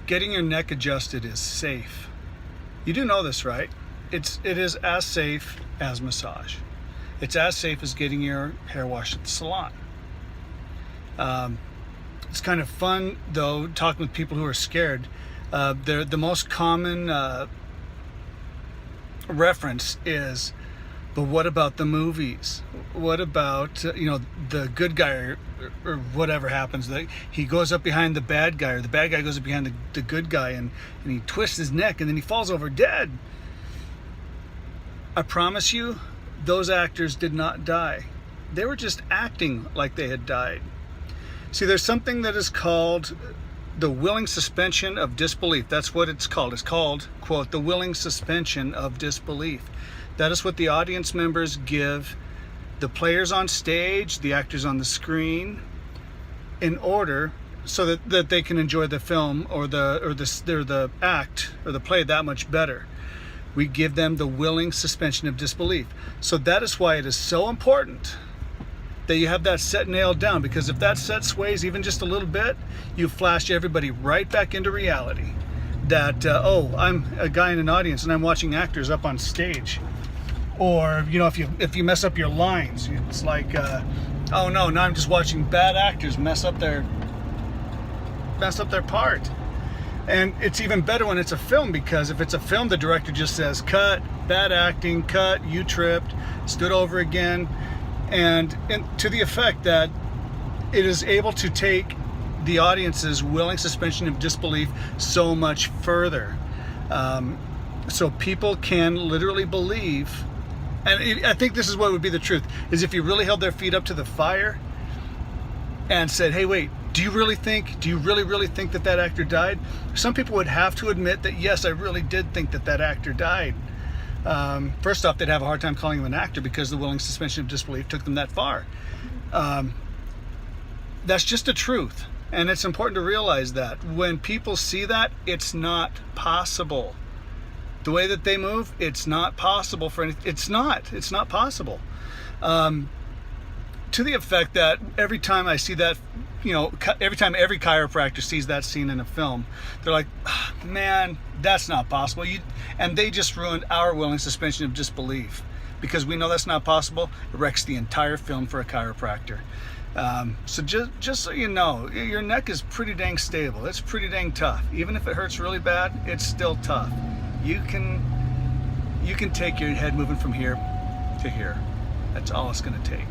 getting your neck adjusted is safe. You do know this, right? It is as safe as massage. It's as safe as getting your hair washed at the salon. It's kind of fun, though, talking with people who are scared. The most common reference is, but what about the movies? What about, the good guy or whatever happens? He goes up behind the bad guy, or the bad guy goes up behind the good guy, and he twists his neck and then he falls over dead. I promise you, those actors did not die. They were just acting like they had died. See, there's something that is called the willing suspension of disbelief. That's what it's called. It's called, quote, the willing suspension of disbelief. That is what the audience members give the players on stage, the actors on the screen, in order so that they can enjoy the film or the act or the play that much better. We give them the willing suspension of disbelief. So that is why it is so important that you have that set nailed down, because if that set sways even just a little bit, you flash everybody right back into reality. That, I'm a guy in an audience and I'm watching actors up on stage. Or, if you mess up your lines, it's like, oh no, now I'm just watching bad actors mess up their part. And it's even better when it's a film, because if it's a film, the director just says, cut, bad acting, cut, you tripped, stood over again. And to the effect that it is able to take the audience's willing suspension of disbelief so much further. So people can literally believe, and I think this is what would be the truth, is if you really held their feet up to the fire and said, hey, wait, do you really think that actor died? Some people would have to admit that, yes, I really did think that actor died. First off, they'd have a hard time calling him an actor because the willing suspension of disbelief took them that far. That's just the truth. And it's important to realize that when people see that, it's not possible. The way that they move, it's not possible for anything. It's not possible. To the effect that every time I see that, every time every chiropractor sees that scene in a film, they're like, man, that's not possible. And they just ruined our willing suspension of disbelief, because we know that's not possible. It wrecks the entire film for a chiropractor. So just so you know, your neck is pretty dang stable. It's pretty dang tough. Even if it hurts really bad, it's still tough. You can take your head moving from here to here. That's all it's going to take.